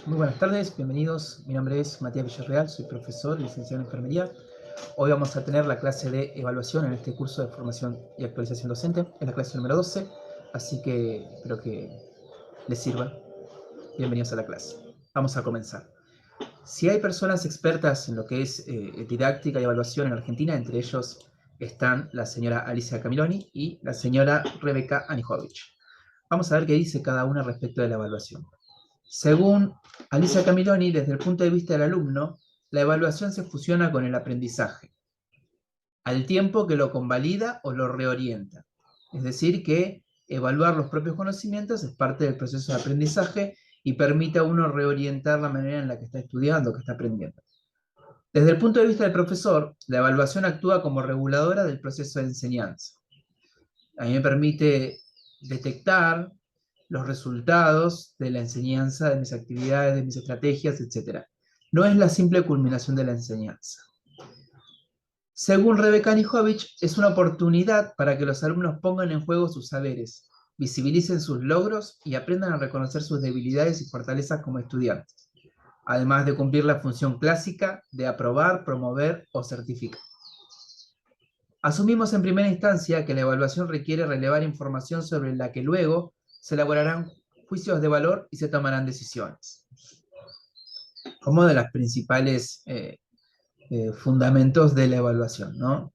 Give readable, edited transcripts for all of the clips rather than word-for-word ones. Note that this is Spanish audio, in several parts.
Muy buenas tardes, bienvenidos. Mi nombre es Matías Villarreal, soy profesor, licenciado en enfermería. Hoy vamos a tener la clase de evaluación en este curso de formación y actualización docente. Es la clase número 12, así que espero que les sirva. Bienvenidos a la clase. Vamos a comenzar. Si hay personas expertas en lo que es didáctica y evaluación en Argentina, entre ellos están la señora Alicia Camiloni y la señora Rebeca Anijovic. Vamos a ver qué dice cada una respecto de la evaluación. Según Alicia Camiloni, desde el punto de vista del alumno, la evaluación se fusiona con el aprendizaje, al tiempo que lo convalida o lo reorienta. Es decir, que evaluar los propios conocimientos es parte del proceso de aprendizaje y permite a uno reorientar la manera en la que está estudiando, que está aprendiendo. Desde el punto de vista del profesor, la evaluación actúa como reguladora del proceso de enseñanza. A mí me permite detectar los resultados de la enseñanza, de mis actividades, de mis estrategias, etc. No es la simple culminación de la enseñanza. Según Rebeca Anijovic, es una oportunidad para que los alumnos pongan en juego sus saberes, visibilicen sus logros y aprendan a reconocer sus debilidades y fortalezas como estudiantes, además de cumplir la función clásica de aprobar, promover o certificar. Asumimos en primera instancia que la evaluación requiere relevar información sobre la que luego se elaborarán juicios de valor y se tomarán decisiones. Como de los principales fundamentos de la evaluación, ¿no?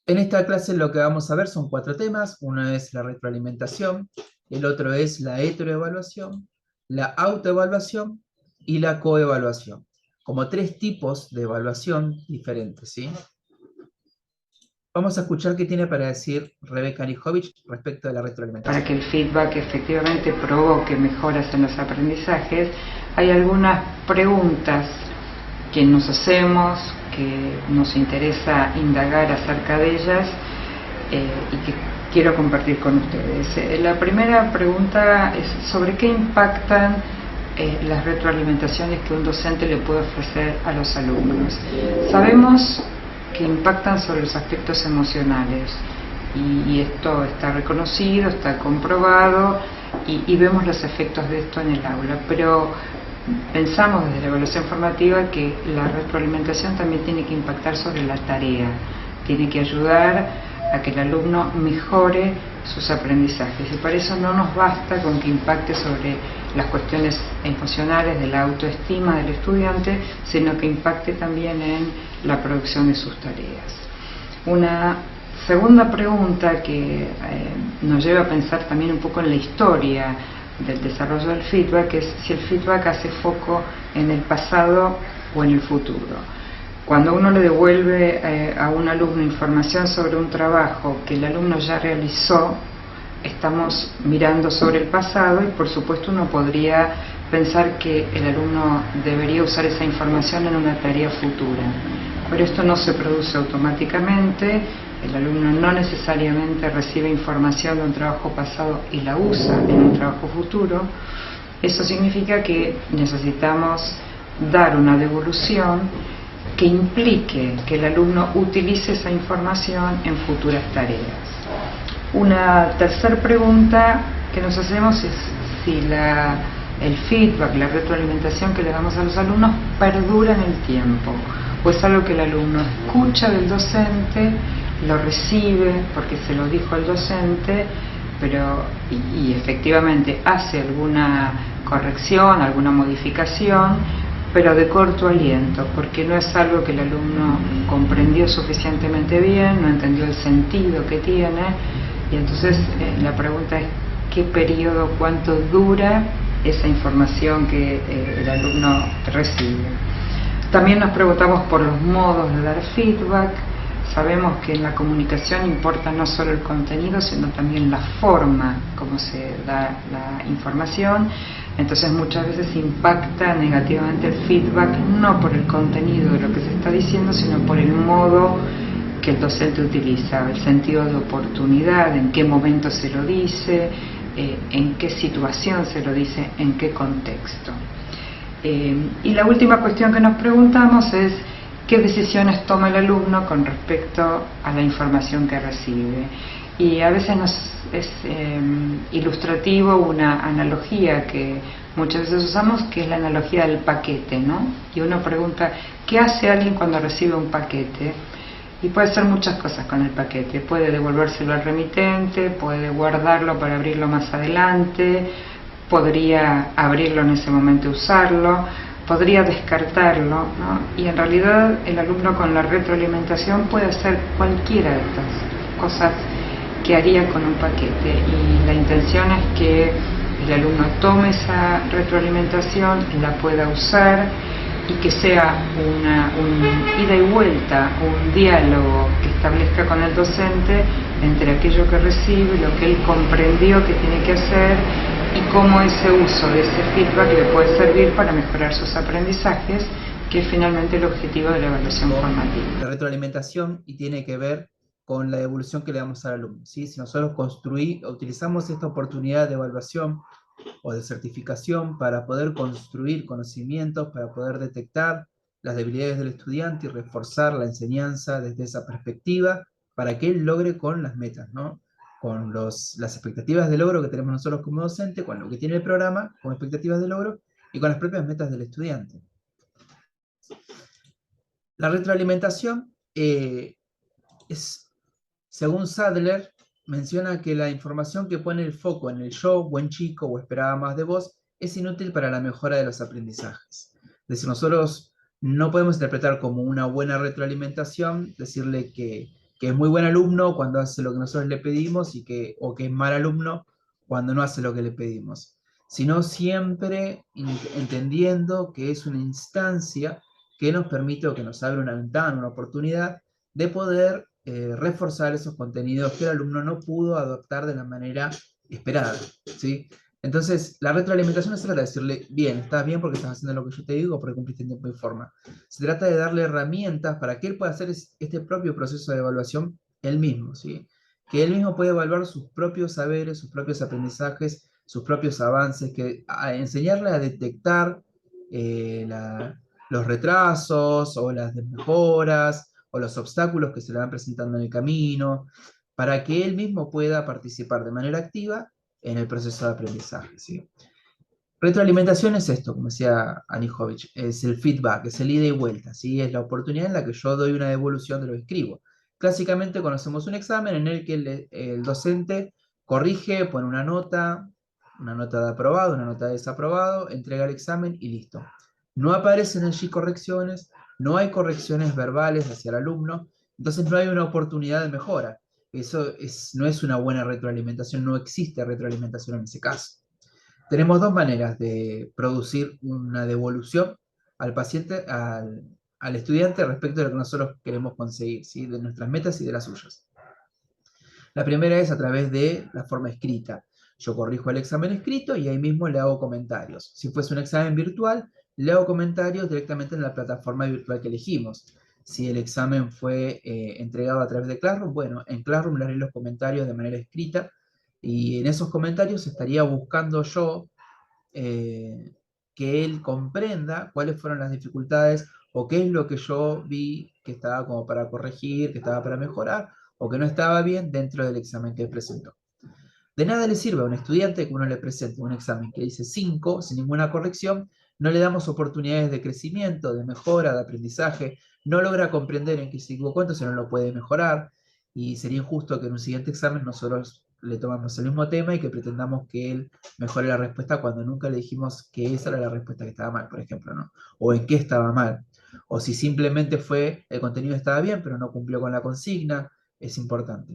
En esta clase lo que vamos a ver son 4 temas. Uno es la retroalimentación, el otro es la heteroevaluación, la autoevaluación y la coevaluación, como 3 tipos de evaluación diferentes, ¿sí? Vamos a escuchar qué tiene para decir Rebeca Anijovic respecto de la retroalimentación. Para que el feedback efectivamente provoque mejoras en los aprendizajes, hay algunas preguntas que nos hacemos, que nos interesa indagar acerca de ellas y que quiero compartir con ustedes. La primera pregunta es sobre qué impactan las retroalimentaciones que un docente le puede ofrecer a los alumnos. Sabemos que impactan sobre los aspectos emocionales y esto está reconocido, está comprobado y vemos los efectos de esto en el aula, pero pensamos desde la evaluación formativa que la retroalimentación también tiene que impactar sobre la tarea, tiene que ayudar a que el alumno mejore sus aprendizajes y para eso no nos basta con que impacte sobre las cuestiones emocionales de la autoestima del estudiante, sino que impacte también en la producción de sus tareas. Una segunda pregunta que nos lleva a pensar también un poco en la historia del desarrollo del feedback es si el feedback hace foco en el pasado o en el futuro. Cuando uno le devuelve a un alumno información sobre un trabajo que el alumno ya realizó, estamos mirando sobre el pasado y por supuesto uno podría pensar que el alumno debería usar esa información en una tarea futura. Pero esto no se produce automáticamente, el alumno no necesariamente recibe información de un trabajo pasado y la usa en un trabajo futuro. Eso significa que necesitamos dar una devolución que implique que el alumno utilice esa información en futuras tareas. Una tercera pregunta que nos hacemos es si el feedback, la retroalimentación que le damos a los alumnos perdura en el tiempo, o es algo que el alumno escucha del docente, lo recibe porque se lo dijo el docente, pero y efectivamente hace alguna corrección, alguna modificación, pero de corto aliento, porque no es algo que el alumno comprendió suficientemente bien, no entendió el sentido que tiene, y entonces la pregunta es qué periodo, cuánto dura esa información que el alumno recibe. También nos preguntamos por los modos de dar feedback. Sabemos que en la comunicación importa no solo el contenido, sino también la forma como se da la información. Entonces muchas veces impacta negativamente el feedback, no por el contenido de lo que se está diciendo, sino por el modo que el docente utiliza, el sentido de oportunidad, en qué momento se lo dice, en qué situación se lo dice, en qué contexto. Y la última cuestión que nos preguntamos es qué decisiones toma el alumno con respecto a la información que recibe. Y a veces es ilustrativo una analogía que muchas veces usamos, que es la analogía del paquete, ¿no? Y uno pregunta, ¿qué hace alguien cuando recibe un paquete? Y puede hacer muchas cosas con el paquete. Puede devolvérselo al remitente, puede guardarlo para abrirlo más adelante, podría abrirlo en ese momento y usarlo, podría descartarlo, ¿no? Y en realidad el alumno con la retroalimentación puede hacer cualquiera de estas cosas que haría con un paquete, y la intención es que el alumno tome esa retroalimentación, la pueda usar y que sea un ida y vuelta, un diálogo que establezca con el docente entre aquello que recibe, lo que él comprendió que tiene que hacer y cómo ese uso de ese feedback le puede servir para mejorar sus aprendizajes, que es finalmente el objetivo de la evaluación formativa. La retroalimentación y tiene que ver con la devolución que le damos al alumno, ¿sí? Si nosotros utilizamos esta oportunidad de evaluación o de certificación para poder construir conocimientos, para poder detectar las debilidades del estudiante y reforzar la enseñanza desde esa perspectiva, para que él logre con las metas, ¿no? Con las expectativas de logro que tenemos nosotros como docente, con lo que tiene el programa, con expectativas de logro y con las propias metas del estudiante. La retroalimentación según Sadler, menciona que la información que pone el foco en el yo, buen chico o esperaba más de vos, es inútil para la mejora de los aprendizajes. Es decir, nosotros no podemos interpretar como una buena retroalimentación, decirle que es muy buen alumno cuando hace lo que nosotros le pedimos o que es mal alumno cuando no hace lo que le pedimos, sino siempre entendiendo que es una instancia que nos permite o que nos abre una ventana, una oportunidad de poder reforzar esos contenidos que el alumno no pudo adoptar de la manera esperada, ¿sí? Entonces, la retroalimentación no se trata de decirle, bien, estás bien porque estás haciendo lo que yo te digo, porque cumpliste en tiempo y forma. Se trata de darle herramientas para que él pueda hacer este propio proceso de evaluación él mismo, ¿sí? Que él mismo puede evaluar sus propios saberes, sus propios aprendizajes, sus propios avances, a enseñarle a detectar los retrasos o las desmejoras, o los obstáculos que se le van presentando en el camino, para que él mismo pueda participar de manera activa en el proceso de aprendizaje, ¿sí? Retroalimentación es esto, como decía Anijovic, es el feedback, es el ida y vuelta, ¿sí? Es la oportunidad en la que yo doy una devolución de lo que escribo. Clásicamente conocemos un examen en el que el docente corrige, pone una nota de aprobado, una nota de desaprobado, entrega el examen y listo. No aparecen allí correcciones, no hay correcciones verbales hacia el alumno, entonces no hay una oportunidad de mejora. No es una buena retroalimentación, no existe retroalimentación en ese caso. Tenemos dos maneras de producir una devolución al paciente, al estudiante respecto de lo que nosotros queremos conseguir, ¿sí? De nuestras metas y de las suyas. La primera es a través de la forma escrita. Yo corrijo el examen escrito y ahí mismo le hago comentarios. Si fuese un examen virtual, le hago comentarios directamente en la plataforma virtual que elegimos. Si el examen fue entregado a través de Classroom, bueno, en Classroom le haré los comentarios de manera escrita y en esos comentarios estaría buscando yo que él comprenda cuáles fueron las dificultades o qué es lo que yo vi que estaba como para corregir, que estaba para mejorar o que no estaba bien dentro del examen que él presentó. De nada le sirve a un estudiante que uno le presente un examen que dice 5 sin ninguna corrección, no le damos oportunidades de crecimiento, de mejora, de aprendizaje, no logra comprender en qué se equivocó, entonces no lo puede mejorar, y sería injusto que en un siguiente examen nosotros le tomamos el mismo tema y que pretendamos que él mejore la respuesta cuando nunca le dijimos que esa era la respuesta que estaba mal, por ejemplo, ¿no? O en qué estaba mal. O si simplemente el contenido estaba bien, pero no cumplió con la consigna, es importante.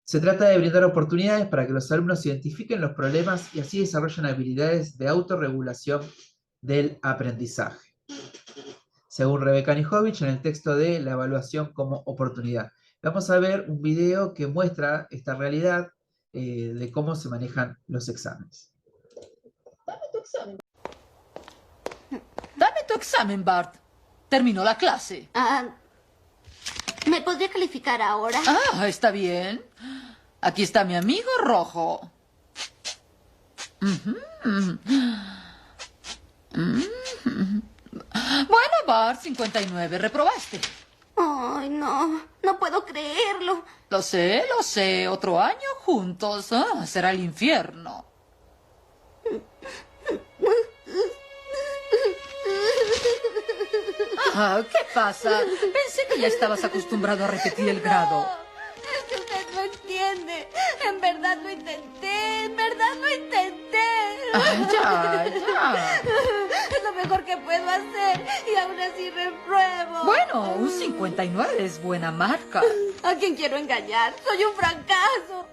Se trata de brindar oportunidades para que los alumnos identifiquen los problemas y así desarrollen habilidades de autorregulación del aprendizaje. Según Rebeca Anijovic, en el texto de La evaluación como oportunidad. Vamos a ver un video que muestra esta realidad de cómo se manejan los exámenes. Dame tu examen. Dame tu examen, Bart. Terminó la clase. ¿Me podría calificar ahora? Ah, está bien. Aquí está mi amigo rojo. Bueno, Bart, 59. Reprobaste. Ay, no. No puedo creerlo. Lo sé. Otro año juntos. Ah, será el infierno. Ah, ¿qué pasa? Pensé que ya estabas acostumbrado a repetir el grado. No, es que usted no entiende. En verdad lo intenté. En verdad lo intenté. Ay, ya. Es lo mejor que puedo hacer y aún así repruebo. Bueno, un 59 es buena marca. ¿A quién quiero engañar? Soy un fracaso.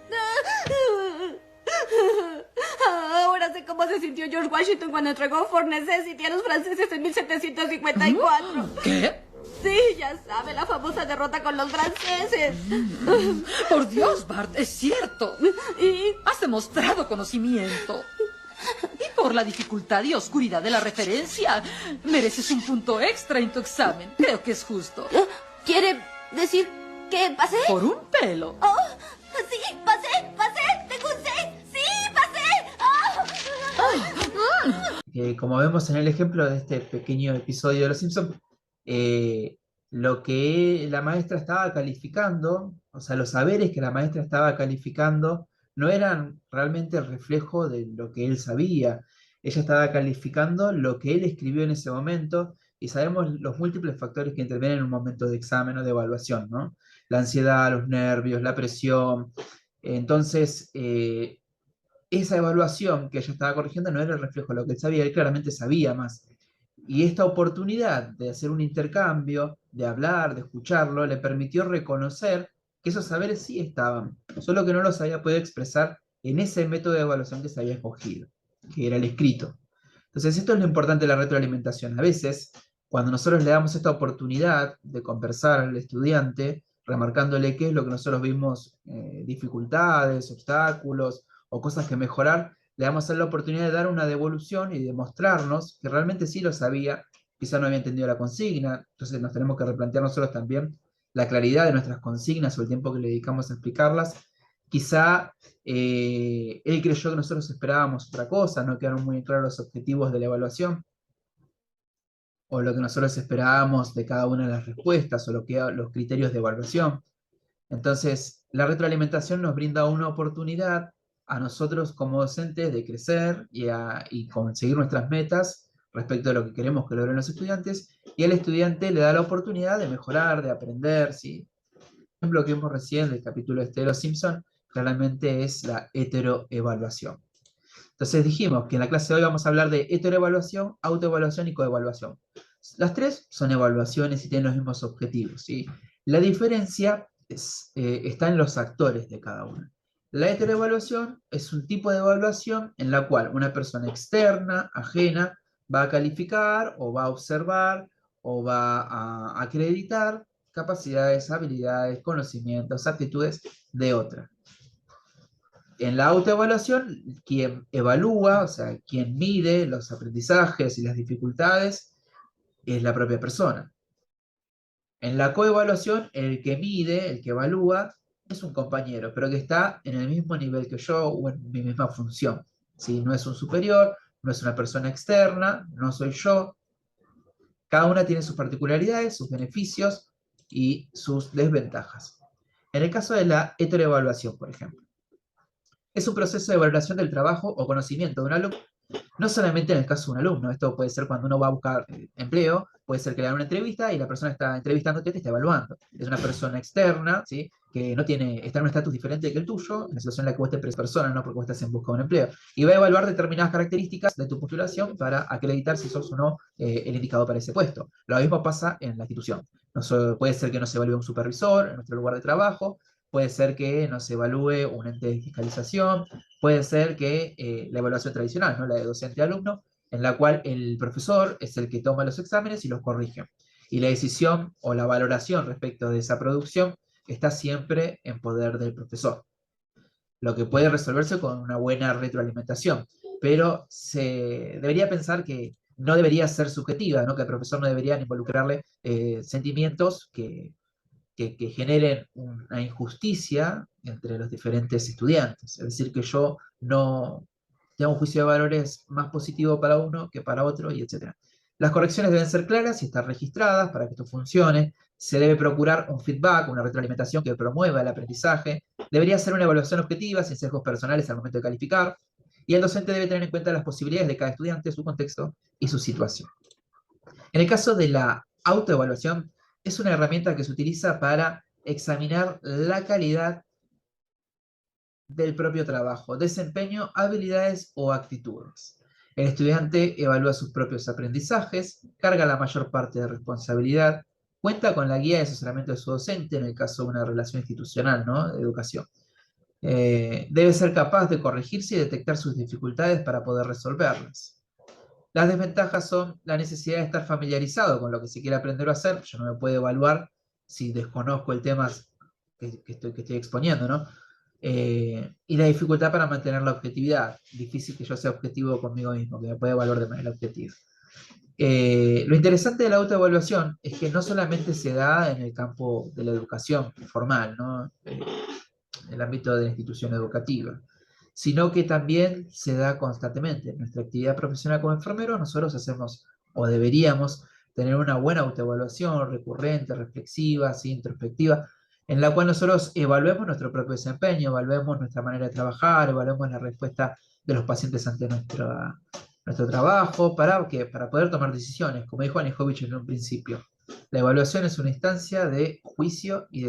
Ahora sé cómo se sintió George Washington cuando entregó Fort Necessity a los franceses en 1754. ¿Qué? Sí, ya sabe, la famosa derrota con los franceses. Por Dios, Bart, es cierto. Y Has demostrado conocimiento. Y por la dificultad y oscuridad de la referencia, mereces un punto extra en tu examen. Creo que es justo. ¿quiere decir que pasé? Por un pelo. Oh, sí, pasé. Tengo un 6. Sí, pasé. Como vemos en el ejemplo de este pequeño episodio de Los Simpsons, lo que la maestra estaba calificando, o sea, los saberes que la maestra estaba calificando, no eran realmente el reflejo de lo que él sabía. Ella estaba calificando lo que él escribió en ese momento, y sabemos los múltiples factores que intervienen en un momento de examen o de evaluación, ¿no? La ansiedad, los nervios, la presión. Entonces, esa evaluación que ella estaba corrigiendo no era el reflejo de lo que él sabía, él claramente sabía más. Y esta oportunidad de hacer un intercambio, de hablar, de escucharlo, le permitió reconocer que esos saberes sí estaban, solo que no los había podido expresar en ese método de evaluación que se había escogido, que era el escrito. Entonces, esto es lo importante de la retroalimentación. A veces, cuando nosotros le damos esta oportunidad de conversar al estudiante, remarcándole qué es lo que nosotros vimos, dificultades, obstáculos o cosas que mejorar, le damos a él la oportunidad de dar una devolución y demostrarnos que realmente sí lo sabía, quizá no había entendido la consigna. Entonces nos tenemos que replantear nosotros también la claridad de nuestras consignas o el tiempo que le dedicamos a explicarlas. Quizá él creyó que nosotros esperábamos otra cosa, no quedaron muy claros los objetivos de la evaluación, o lo que nosotros esperábamos de cada una de las respuestas, o los criterios de evaluación. Entonces, la retroalimentación nos brinda una oportunidad a nosotros como docentes de crecer y conseguir nuestras metas respecto a lo que queremos que logren los estudiantes, y al estudiante le da la oportunidad de mejorar, de aprender, ¿sí? El ejemplo que vimos recién del capítulo de Los Simpson claramente es la heteroevaluación. Entonces dijimos que en la clase de hoy vamos a hablar de heteroevaluación, autoevaluación y coevaluación. Las tres son evaluaciones y tienen los mismos objetivos, ¿sí? La diferencia está en los actores de cada una. La heteroevaluación es un tipo de evaluación en la cual una persona externa, ajena, va a calificar o va a observar o va a acreditar capacidades, habilidades, conocimientos, aptitudes de otra. En la autoevaluación, quien evalúa, o sea, quien mide los aprendizajes y las dificultades, es la propia persona. En la coevaluación, el que mide, el que evalúa, es un compañero, pero que está en el mismo nivel que yo o en mi misma función. ¿Sí? No es un superior, no es una persona externa, no soy yo. Cada una tiene sus particularidades, sus beneficios y sus desventajas. En el caso de la heteroevaluación, por ejemplo, es un proceso de valoración del trabajo o conocimiento de un alumno. No solamente en el caso de un alumno, esto puede ser cuando uno va a buscar empleo, puede ser que le dan una entrevista y la persona que está entrevistándote te está evaluando. Es una persona externa, ¿sí? Que no está en un estatus diferente que el tuyo, en la situación en la que vos estés persona, no porque vos estás en busca de un empleo. Y va a evaluar determinadas características de tu postulación para acreditar si sos o no el indicado para ese puesto. Lo mismo pasa en la institución. Puede ser que no se evalúe un supervisor en nuestro lugar de trabajo, puede ser que no se evalúe un ente de fiscalización, puede ser que la evaluación tradicional, ¿no? La de docente-alumno, en la cual el profesor es el que toma los exámenes y los corrige. Y la decisión o la valoración respecto de esa producción está siempre en poder del profesor. Lo que puede resolverse con una buena retroalimentación, pero se debería pensar que no debería ser subjetiva, ¿no? Que el profesor no debería involucrarle sentimientos que generen una injusticia entre los diferentes estudiantes. Es decir, que yo no tengo un juicio de valores más positivo para uno que para otro, y etc. Las correcciones deben ser claras y estar registradas para que esto funcione. Se debe procurar un feedback, una retroalimentación que promueva el aprendizaje. Debería ser una evaluación objetiva, sin sesgos personales al momento de calificar. Y el docente debe tener en cuenta las posibilidades de cada estudiante, su contexto y su situación. En el caso de la autoevaluación, es una herramienta que se utiliza para examinar la calidad del propio trabajo, desempeño, habilidades o actitudes. El estudiante evalúa sus propios aprendizajes, carga la mayor parte de responsabilidad, cuenta con la guía de asesoramiento de su docente en el caso de una relación institucional, ¿no?, de educación. Debe ser capaz de corregirse y detectar sus dificultades para poder resolverlas. Las desventajas son la necesidad de estar familiarizado con lo que se quiere aprender o hacer. Yo no me puedo evaluar si desconozco el tema que estoy exponiendo, ¿no? Y la dificultad para mantener la objetividad. Difícil que yo sea objetivo conmigo mismo, que me pueda evaluar de manera objetiva. Lo interesante de la autoevaluación es que no solamente se da en el campo de la educación formal, ¿no?, en el ámbito de la institución educativa, sino que también se da constantemente. En nuestra actividad profesional como enfermeros, nosotros hacemos, o deberíamos, tener una buena autoevaluación recurrente, reflexiva, ¿sí?, introspectiva, en la cual nosotros evaluemos nuestro propio desempeño, evaluemos nuestra manera de trabajar, evaluemos la respuesta de los pacientes ante nuestro trabajo, ¿para qué? Para poder tomar decisiones. Como dijo Anijovic en un principio, la evaluación es una instancia de juicio y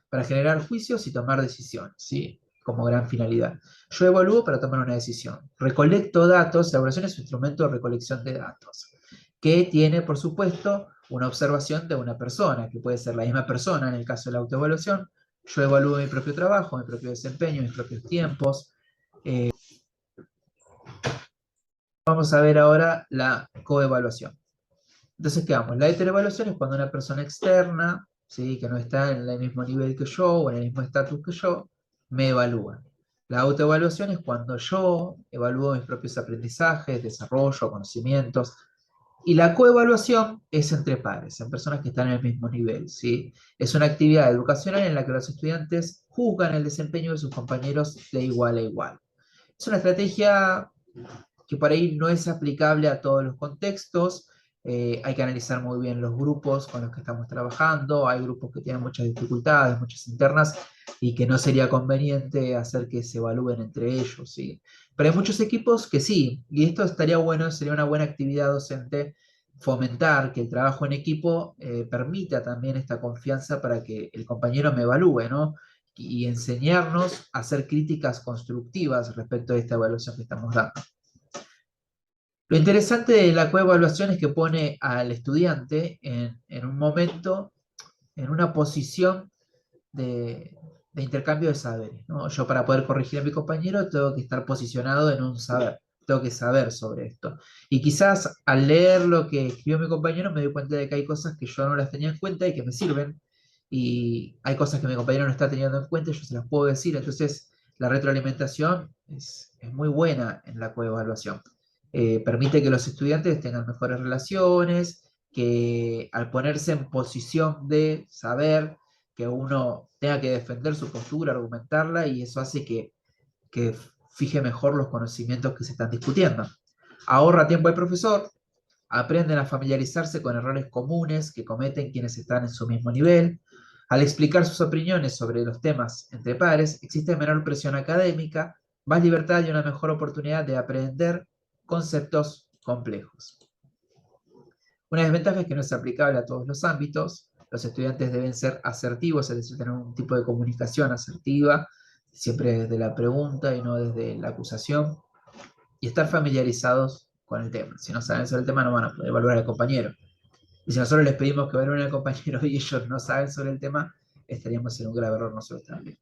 para generar juicios y tomar decisiones, ¿sí?, como gran finalidad. Yo evalúo para tomar una decisión. Recolecto datos. La evaluación es un instrumento de recolección de datos, que tiene, por supuesto, una observación de una persona, que puede ser la misma persona en el caso de la autoevaluación. Yo evalúo mi propio trabajo, mi propio desempeño, mis propios tiempos. Vamos a ver ahora la coevaluación. Entonces, ¿qué vamos? La heteroevaluación es cuando una persona externa, ¿sí?, que no está en el mismo nivel que yo o en el mismo estatus que yo, me evalúa. La autoevaluación es cuando yo evalúo mis propios aprendizajes, desarrollo, conocimientos. Y la coevaluación es entre pares, en personas que están en el mismo nivel, ¿sí? Es una actividad educacional en la que los estudiantes juzgan el desempeño de sus compañeros de igual a igual. Es una estrategia que por ahí no es aplicable a todos los contextos. Hay que analizar muy bien los grupos con los que estamos trabajando. Hay grupos que tienen muchas dificultades, muchas internas, y que no sería conveniente hacer que se evalúen entre ellos, ¿sí? Pero hay muchos equipos que sí, y esto estaría bueno, sería una buena actividad docente, fomentar que el trabajo en equipo permita también esta confianza para que el compañero me evalúe, ¿no? Y enseñarnos a hacer críticas constructivas respecto a esta evaluación que estamos dando. Lo interesante de la coevaluación es que pone al estudiante en un momento, en una posición de intercambio de saberes, ¿no? Yo, para poder corregir a mi compañero, tengo que estar posicionado en un saber, tengo que saber sobre esto. Y quizás al leer lo que escribió mi compañero me doy cuenta de que hay cosas que yo no las tenía en cuenta y que me sirven, y hay cosas que mi compañero no está teniendo en cuenta y yo se las puedo decir. Entonces la retroalimentación es muy buena en la coevaluación. Permite que los estudiantes tengan mejores relaciones, que al ponerse en posición de saber, que uno tenga que defender su postura, argumentarla, y eso hace que fije mejor los conocimientos que se están discutiendo. Ahorra tiempo al profesor, aprenden a familiarizarse con errores comunes que cometen quienes están en su mismo nivel. Al explicar sus opiniones sobre los temas entre pares, existe menor presión académica, más libertad y una mejor oportunidad de aprender conceptos complejos. Una desventaja es que no es aplicable a todos los ámbitos. Los estudiantes deben ser asertivos, es decir, tener un tipo de comunicación asertiva, siempre desde la pregunta y no desde la acusación, y estar familiarizados con el tema. Si no saben sobre el tema, no van a poder evaluar al compañero. Y si nosotros les pedimos que evalúen al compañero y ellos no saben sobre el tema, estaríamos en un grave error nosotros también.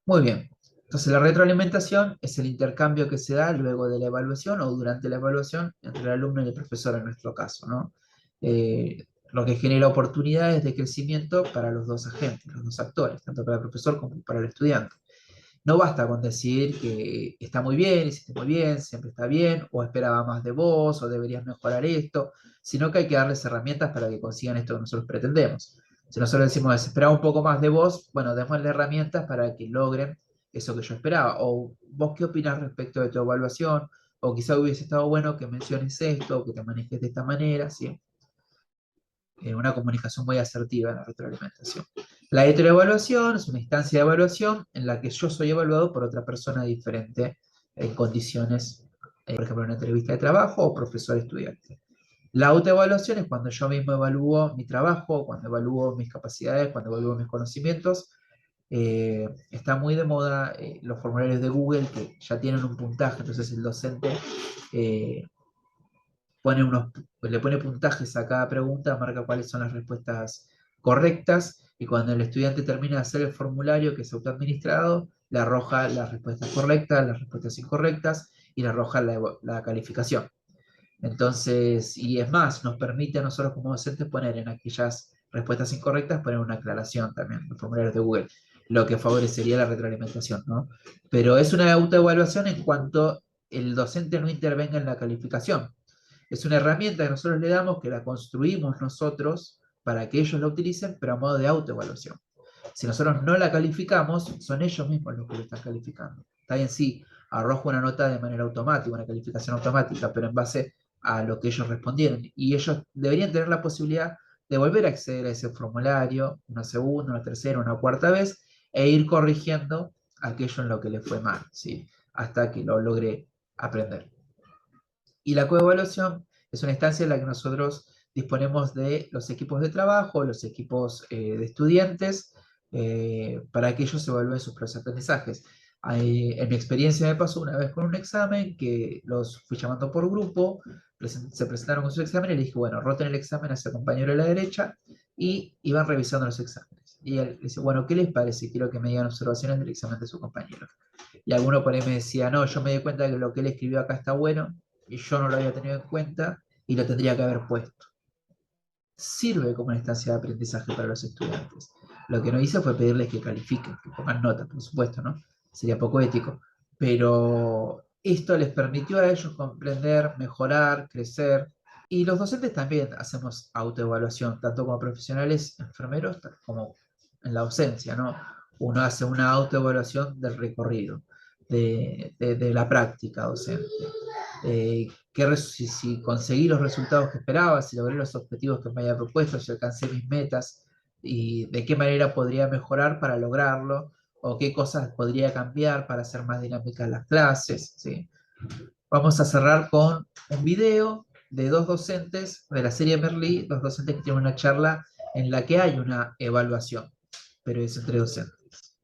Muy bien. Entonces, la retroalimentación es el intercambio que se da luego de la evaluación o durante la evaluación entre el alumno y el profesor en nuestro caso, ¿no? Lo que genera oportunidades de crecimiento para los dos agentes, los dos actores, tanto para el profesor como para el estudiante. No basta con decir que está muy bien, hiciste muy bien, siempre está bien, o esperaba más de vos, o deberías mejorar esto, sino que hay que darles herramientas para que consigan esto que nosotros pretendemos. Si nosotros decimos, esperaba un poco más de vos, bueno, démosle herramientas para que logren eso que yo esperaba. O vos qué opinás respecto de tu evaluación, o quizá hubiese estado bueno que menciones esto, o que te manejes de esta manera, ¿sí? Una comunicación muy asertiva en la retroalimentación. La heteroevaluación es una instancia de evaluación en la que yo soy evaluado por otra persona diferente en condiciones, por ejemplo, en una entrevista de trabajo o profesor-estudiante. La autoevaluación es cuando yo mismo evalúo mi trabajo, cuando evalúo mis capacidades, cuando evalúo mis conocimientos. Está muy de moda los formularios de Google que ya tienen un puntaje, entonces el docente eh, le pone puntajes a cada pregunta, marca cuáles son las respuestas correctas, y cuando el estudiante termina de hacer el formulario que es autoadministrado, le arroja las respuestas correctas, las respuestas incorrectas, y le arroja la calificación. Entonces, y es más, nos permite a nosotros como docentes poner en aquellas respuestas incorrectas, poner una aclaración también, los formularios de Google, lo que favorecería la retroalimentación, ¿no? Pero es una autoevaluación en cuanto el docente no intervenga en la calificación. Es una herramienta que nosotros le damos, que la construimos nosotros para que ellos la utilicen, pero a modo de autoevaluación. Si nosotros no la calificamos, son ellos mismos los que lo están calificando. Está bien, sí, arrojo una nota de manera automática, una calificación automática, pero en base a lo que ellos respondieron. Y ellos deberían tener la posibilidad de volver a acceder a ese formulario una segunda, una tercera, una cuarta vez, e ir corrigiendo aquello en lo que le fue mal, ¿sí? Hasta que lo logre aprender. Y la coevaluación es una instancia en la que nosotros disponemos de los equipos de trabajo, los equipos de estudiantes, para que ellos evalúen sus propios aprendizajes. En mi experiencia me pasó una vez con un examen que los fui llamando por grupo, se presentaron con su examen y le dije, bueno, roten el examen a ese compañero de la derecha, y iban revisando los exámenes. Y él dice, bueno, ¿qué les parece? Quiero que me digan observaciones del examen de su compañero. Y alguno por ahí me decía, no, yo me di cuenta que lo que él escribió acá está bueno, y yo no lo había tenido en cuenta, y lo tendría que haber puesto. Sirve como una instancia de aprendizaje para los estudiantes. Lo que no hice fue pedirles que califiquen, que pongan notas, por supuesto, ¿no? Sería poco ético. Pero esto les permitió a ellos comprender, mejorar, crecer. Y los docentes también hacemos autoevaluación, tanto como profesionales, enfermeros, como en la docencia, ¿no? Uno hace una autoevaluación del recorrido, de la práctica docente. Si conseguí los resultados que esperaba, si logré los objetivos que me había propuesto, si alcancé mis metas, y de qué manera podría mejorar para lograrlo, o qué cosas podría cambiar para hacer más dinámicas las clases, ¿sí? Vamos a cerrar con un video de dos docentes de la serie Merlí, dos docentes que tienen una charla en la que hay una evaluación, pero es entre docentes.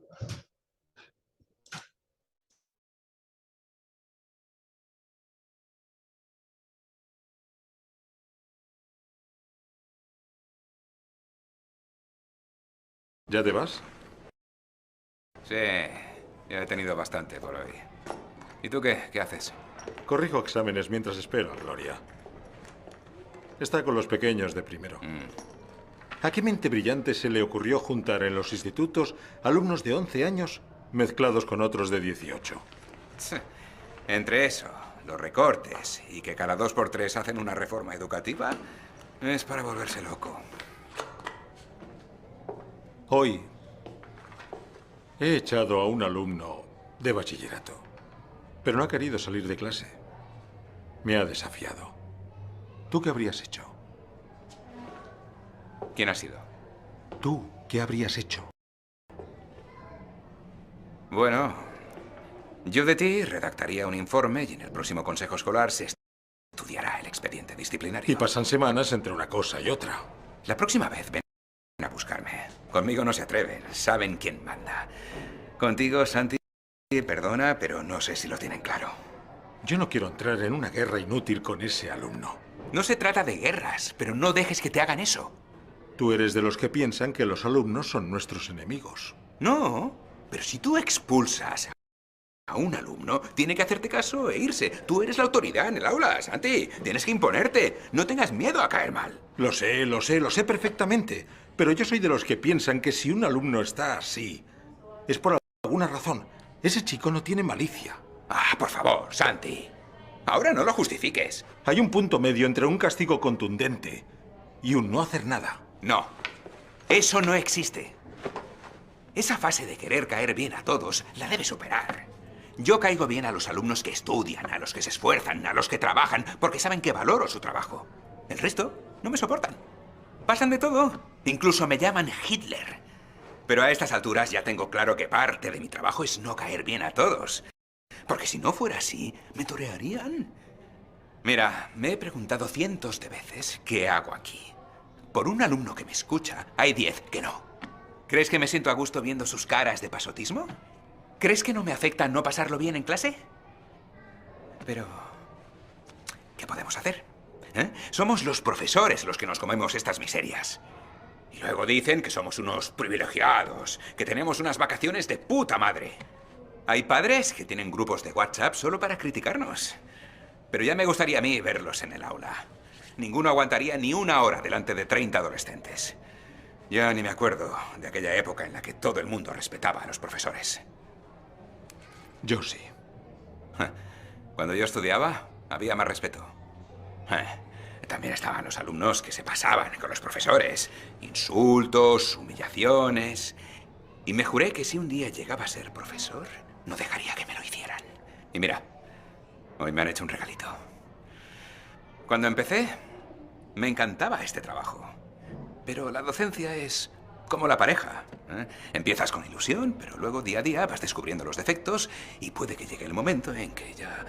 ¿Ya te vas? Sí, ya he tenido bastante por hoy. ¿Y tú qué? ¿Qué haces? Corrijo exámenes mientras espero a Gloria. Está con los pequeños de primero. ¿A qué mente brillante se le ocurrió juntar en los institutos alumnos de 11 años mezclados con otros de 18? Entre eso, los recortes y que cada 2x3 hacen una reforma educativa, es para volverse loco. Hoy he echado a un alumno de bachillerato, pero no ha querido salir de clase. Me ha desafiado. ¿Tú qué habrías hecho? ¿Quién ha sido? ¿Tú qué habrías hecho? Bueno, yo de ti redactaría un informe y en el próximo consejo escolar se estudiará el expediente disciplinario. Y pasan semanas entre una cosa y otra. La próxima vez ven a buscarme. Conmigo no se atreven, saben quién manda. Contigo, Santi, perdona, pero no sé si lo tienen claro. Yo no quiero entrar en una guerra inútil con ese alumno. No se trata de guerras, pero no dejes que te hagan eso. Tú eres de los que piensan que los alumnos son nuestros enemigos. No, pero si tú expulsas a un alumno, tiene que hacerte caso e irse. Tú eres la autoridad en el aula, Santi. Tienes que imponerte. No tengas miedo a caer mal. Lo sé perfectamente. Pero yo soy de los que piensan que si un alumno está así, es por alguna razón. Ese chico no tiene malicia. Ah, por favor, Santi. Ahora no lo justifiques. Hay un punto medio entre un castigo contundente y un no hacer nada. No, eso no existe. Esa fase de querer caer bien a todos la debes superar. Yo caigo bien a los alumnos que estudian, a los que se esfuerzan, a los que trabajan, porque saben que valoro su trabajo. El resto no me soportan. Pasan de todo. Incluso me llaman Hitler. Pero a estas alturas ya tengo claro que parte de mi trabajo es no caer bien a todos. Porque si no fuera así, me torearían. Mira, me he preguntado cientos de veces qué hago aquí. Por un alumno que me escucha, hay 10 que no. ¿Crees que me siento a gusto viendo sus caras de pasotismo? ¿Crees que no me afecta no pasarlo bien en clase? Pero... ¿qué podemos hacer? Somos los profesores los que nos comemos estas miserias. Y luego dicen que somos unos privilegiados, que tenemos unas vacaciones de puta madre. Hay padres que tienen grupos de WhatsApp solo para criticarnos. Pero ya me gustaría a mí verlos en el aula. Ninguno aguantaría ni una hora delante de 30 adolescentes. Ya ni me acuerdo de aquella época en la que todo el mundo respetaba a los profesores. Yo sí. Cuando yo estudiaba, había más respeto. También estaban los alumnos que se pasaban con los profesores. Insultos, humillaciones. Y me juré que si un día llegaba a ser profesor, no dejaría que me lo hicieran. Y mira, hoy me han hecho un regalito. Cuando empecé, me encantaba este trabajo. Pero la docencia es como la pareja. Empiezas con ilusión, pero luego día a día vas descubriendo los defectos y puede que llegue el momento en que ya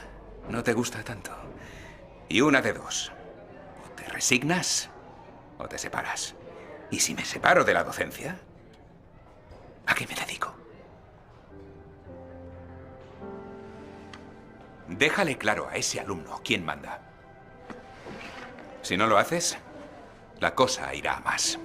no te gusta tanto. Y una de dos. O te resignas o te separas. Y si me separo de la docencia, ¿a qué me dedico? Déjale claro a ese alumno quién manda. Si no lo haces, la cosa irá a más.